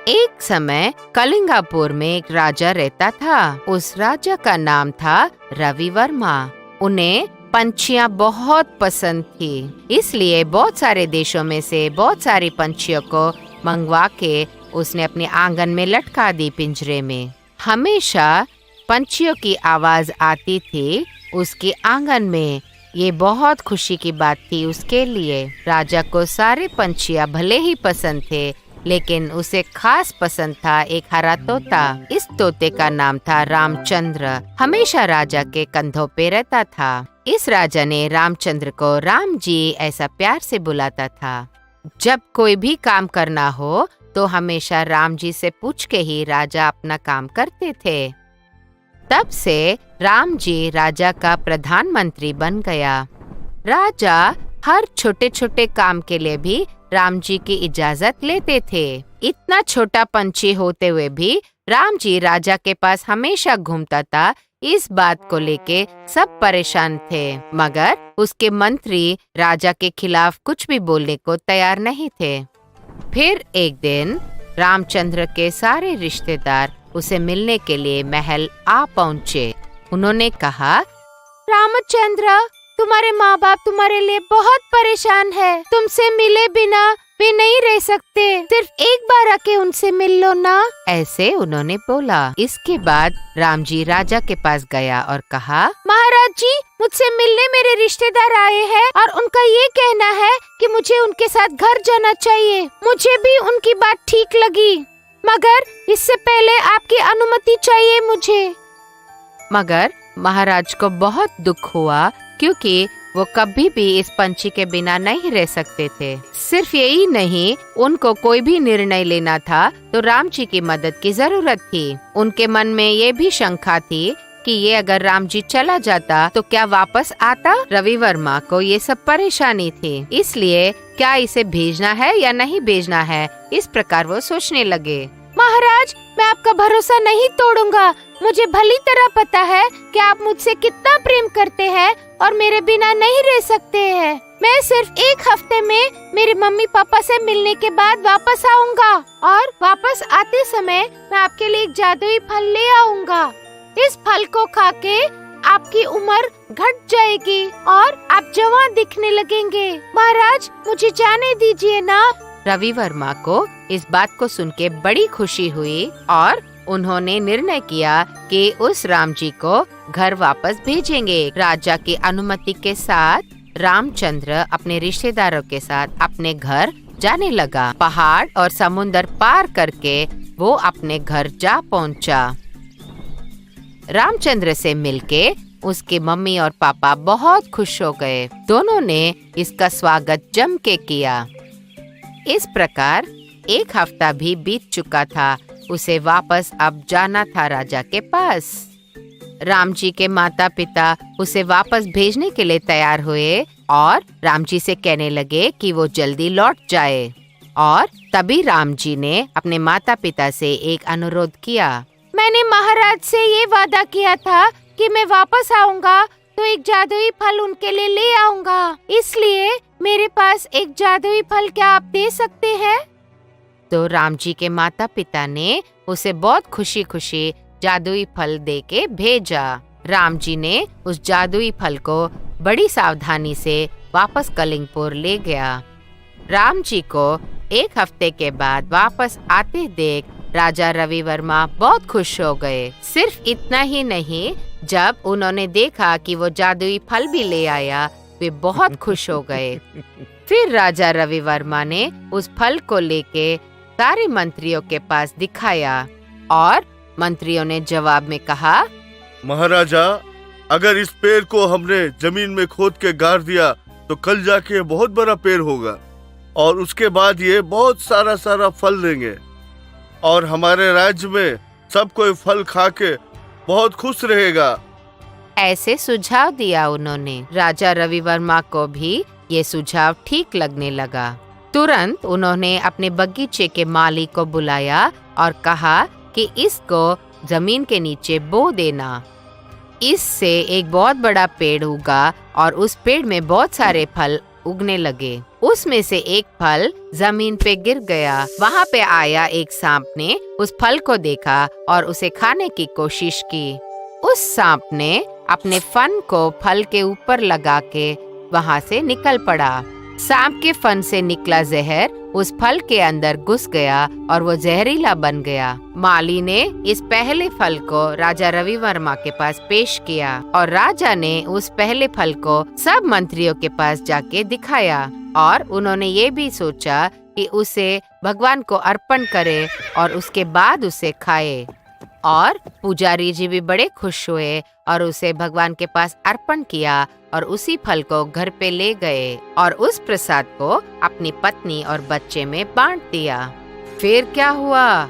एक समय कलिंगापुर में एक राजा रहता था। उस राजा का नाम था रवि वर्मा। उन्हें पंछियां बहुत पसंद थी, इसलिए बहुत सारे देशों में से बहुत सारी पंछियों को मंगवा के उसने अपने आंगन में लटका दी पिंजरे में। हमेशा पंछियों की आवाज आती थी उसके आंगन में। ये बहुत खुशी की बात थी उसके लिए। राजा को सारे पंछियां भले ही पसंद थे, लेकिन उसे खास पसंद था एक हरा तोता। इस तोते का नाम था रामचंद्र। हमेशा राजा के कंधों पे रहता था। इस राजा ने रामचंद्र को राम जी ऐसा प्यार से बुलाता था। जब कोई भी काम करना हो तो हमेशा राम जी से पूछ के ही राजा अपना काम करते थे। तब से राम जी राजा का प्रधानमंत्री बन गया। राजा हर छोटे छोटे काम के लिए भी राम जी की इजाजत लेते थे। इतना छोटा पंछी होते हुए भी राम जी राजा के पास हमेशा घूमता था। इस बात को लेके सब परेशान थे, मगर उसके मंत्री राजा के खिलाफ कुछ भी बोलने को तैयार नहीं थे। फिर एक दिन रामचंद्र के सारे रिश्तेदार उसे मिलने के लिए महल आ पहुँचे। उन्होंने कहा, रामचंद्र, तुम्हारे माँ बाप तुम्हारे लिए बहुत परेशान है। तुमसे मिले बिना वे नहीं रह सकते। सिर्फ एक बार आके उनसे मिल लो ना। ऐसे उन्होंने बोला। इसके बाद राम जी राजा के पास गया और कहा, महाराज जी, मुझसे मिलने मेरे रिश्तेदार आए हैं और उनका ये कहना है कि मुझे उनके साथ घर जाना चाहिए। मुझे भी उनकी बात ठीक लगी, मगर इससे पहले आपकी अनुमति चाहिए मुझे। मगर महाराज को बहुत दुख हुआ, क्योंकि वो कभी भी इस पंछी के बिना नहीं रह सकते थे। सिर्फ यही नहीं, उनको कोई भी निर्णय लेना था तो राम जी की मदद की जरूरत थी। उनके मन में ये भी शंका थी कि ये अगर राम जी चला जाता तो क्या वापस आता। रवि वर्मा को ये सब परेशानी थी, इसलिए क्या इसे भेजना है या नहीं भेजना है, इस प्रकार वो सोचने लगे। महाराज, मैं आपका भरोसा नहीं तोड़ूंगा। मुझे भली तरह पता है कि आप मुझसे कितना प्रेम करते हैं और मेरे बिना नहीं रह सकते हैं। मैं सिर्फ एक हफ्ते में मेरे मम्मी पापा से मिलने के बाद वापस आऊंगा और वापस आते समय मैं आपके लिए एक जादुई फल ले आऊंगा। इस फल को खा के आपकी उम्र घट जाएगी और आप जवान दिखने लगेंगे। महाराज, मुझे जाने दीजिए ना। रवि वर्मा को इस बात को सुन के बड़ी खुशी हुई और उन्होंने निर्णय किया कि उस राम जी को घर वापस भेजेंगे। राजा की अनुमति के साथ रामचंद्र अपने रिश्तेदारों के साथ अपने घर जाने लगा। पहाड़ और समुंदर पार करके वो अपने घर जा पहुंचा। रामचंद्र से मिलके उसके मम्मी और पापा बहुत खुश हो गए। दोनों ने इसका स्वागत जम के किया। इस प्रकार एक हफ्ता भी बीत चुका था। उसे वापस अब जाना था राजा के पास। राम जी के माता पिता उसे वापस भेजने के लिए तैयार हुए और राम जी से कहने लगे कि वो जल्दी लौट जाए। और तभी राम जी ने अपने माता पिता से एक अनुरोध किया। मैंने महाराज से ये वादा किया था कि मैं वापस आऊंगा तो एक जादुई फल उनके लिए ले आऊंगा, इसलिए मेरे पास एक जादुई फल क्या आप दे सकते हैं? तो राम जी के माता पिता ने उसे बहुत खुशी खुशी जादुई फल दे के भेजा। राम जी ने उस जादुई फल को बड़ी सावधानी से वापस कलिंगपुर ले गया। राम जी को एक हफ्ते के बाद वापस आते देख राजा रवि वर्मा बहुत खुश हो गए। सिर्फ इतना ही नहीं, जब उन्होंने देखा कि वो जादुई फल भी ले आया, वे बहुत खुश हो गए। फिर राजा रवि वर्मा ने उस फल को लेके सारे मंत्रियों के पास दिखाया और मंत्रियों ने जवाब में कहा, महाराजा, अगर इस पेड़ को हमने जमीन में खोद के गाड़ दिया तो कल जाके बहुत बड़ा पेड़ होगा और उसके बाद ये बहुत सारा फल देंगे और हमारे राज्य में सब कोई फल खा के बहुत खुश रहेगा। ऐसे सुझाव दिया उन्होंने। राजा रवि वर्मा को भी ये सुझाव ठीक लगने लगा। तुरंत उन्होंने अपने बगीचे के माली को बुलाया और कहा कि इसको जमीन के नीचे बो देना। इससे एक बहुत बड़ा पेड़ उगा और उस पेड़ में बहुत सारे फल उगने लगे। उसमें से एक फल जमीन पे गिर गया। वहाँ पे आया एक सांप ने उस फल को देखा और उसे खाने की कोशिश की। उस सांप ने अपने फन को फल के ऊपर लगा के वहाँ से निकल पड़ा। सांप के फन से निकला जहर उस फल के अंदर घुस गया और वो जहरीला बन गया। माली ने इस पहले फल को राजा रवि वर्मा के पास पेश किया और राजा ने उस पहले फल को सब मंत्रियों के पास जाके दिखाया और उन्होंने ये भी सोचा कि उसे भगवान को अर्पण करे और उसके बाद उसे खाए। और पुजारी जी भी बड़े खुश हुए और उसे भगवान के पास अर्पण किया और उसी फल को घर पे ले गए और उस प्रसाद को अपनी पत्नी और बच्चे में बांट दिया। फिर क्या हुआ?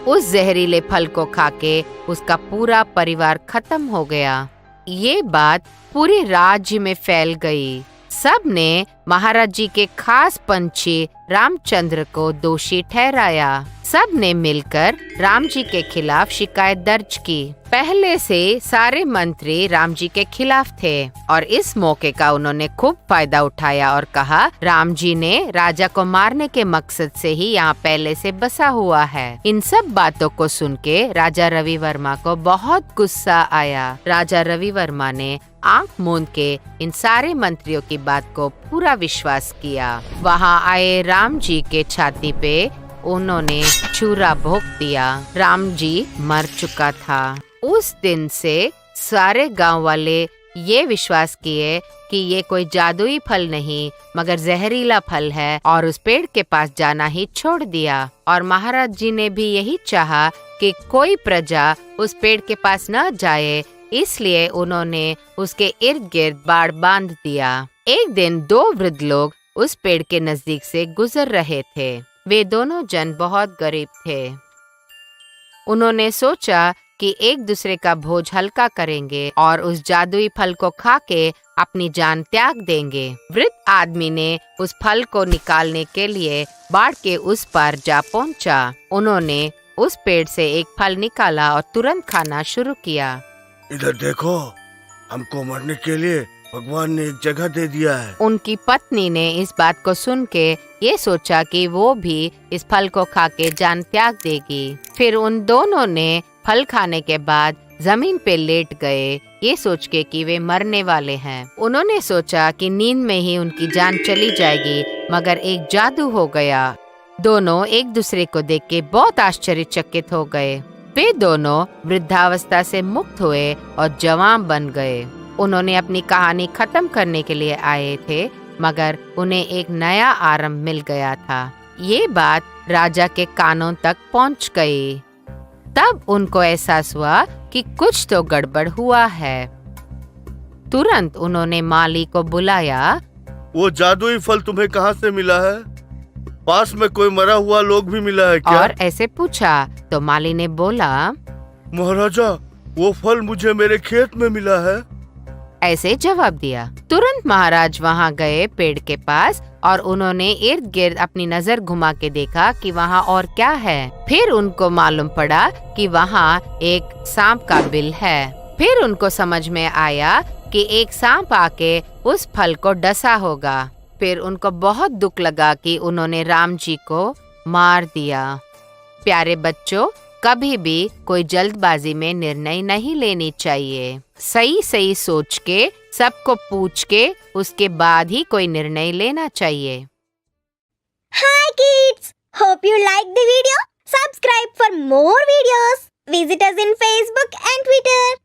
उस जहरीले फल को खाके उसका पूरा परिवार खत्म हो गया। ये बात पूरे राज्य में फैल गई। सब ने महाराज जी के खास पंछी रामचंद्र को दोषी ठहराया। सब ने मिलकर राम जी के खिलाफ शिकायत दर्ज की। पहले से सारे मंत्री राम जी के खिलाफ थे और इस मौके का उन्होंने खूब फायदा उठाया और कहा राम जी ने राजा को मारने के मकसद से ही यहाँ पहले से बसा हुआ है। इन सब बातों को सुन के राजा रवि वर्मा को बहुत गुस्सा आया। राजा रवि वर्मा ने आंख मूंद के इन सारे मंत्रियों की बात को पूरा विश्वास किया। वहाँ आए राम जी के छाती पे उन्होंने छुरा भोंक दिया। राम जी मर चुका था। उस दिन से सारे गांव वाले ये विश्वास किए कि ये कोई जादुई फल नहीं मगर जहरीला फल है और उस पेड़ के पास जाना ही छोड़ दिया। और महाराज जी ने भी यही चाहा कि कोई प्रजा उस पेड़ के पास न जाए, इसलिए उन्होंने उसके इर्द गिर्द बाड़ बांध दिया। एक दिन दो वृद्ध लोग उस पेड़ के नजदीक से गुजर रहे थे। वे दोनों जन बहुत गरीब थे। उन्होंने सोचा कि एक दूसरे का बोझ हल्का करेंगे और उस जादुई फल को खा के अपनी जान त्याग देंगे। वृद्ध आदमी ने उस फल को निकालने के लिए बाढ़ के उस पार जा पहुंचा। उन्होंने उस पेड़ से एक फल निकाला और तुरंत खाना शुरू किया। इधर देखो, हमको मरने के लिए भगवान ने एक जगह दे दिया है। उनकी पत्नी ने इस बात को सुन के ये सोचा कि वो भी इस फल को खा के जान त्याग देगी। फिर उन दोनों ने फल खाने के बाद जमीन पे लेट गए, ये सोच के कि वे मरने वाले हैं। उन्होंने सोचा कि नींद में ही उनकी जान चली जाएगी, मगर एक जादू हो गया। दोनों एक दूसरे को देख के बहुत आश्चर्यचकित हो गए। वे दोनों वृद्धावस्था से मुक्त हुए और जवान बन गए। उन्होंने अपनी कहानी खत्म करने के लिए आए थे, मगर उन्हें एक नया आरंभ मिल गया था। ये बात राजा के कानों तक पहुंच गई। तब उनको एहसास हुआ कि कुछ तो गड़बड़ हुआ है। तुरंत उन्होंने माली को बुलाया। वो जादुई फल तुम्हें कहाँ से मिला है? पास में कोई मरा हुआ लोग भी मिला है क्या? और ऐसे पूछा तो माली ने बोला, महाराजा, वो फल मुझे मेरे खेत में मिला है। ऐसे जवाब दिया। तुरंत महाराज वहाँ गए पेड़ के पास और उन्होंने इर्द गिर्द अपनी नजर घुमा के देखा कि वहाँ और क्या है। फिर उनको मालूम पड़ा कि वहाँ एक सांप का बिल है। फिर उनको समझ में आया कि एक सांप आके उस फल को डसा होगा। फिर उनको बहुत दुख लगा कि उन्होंने राम जी को मार दिया। प्यारे बच्चों, कभी भी कोई जल्दबाजी में निर्णय नहीं लेनी चाहिए। सही सोच के, सबको पूछ के उसके बाद ही कोई निर्णय लेना चाहिए। Hi kids! Hope you liked the video. Subscribe for more videos. Visit us in Facebook and Twitter.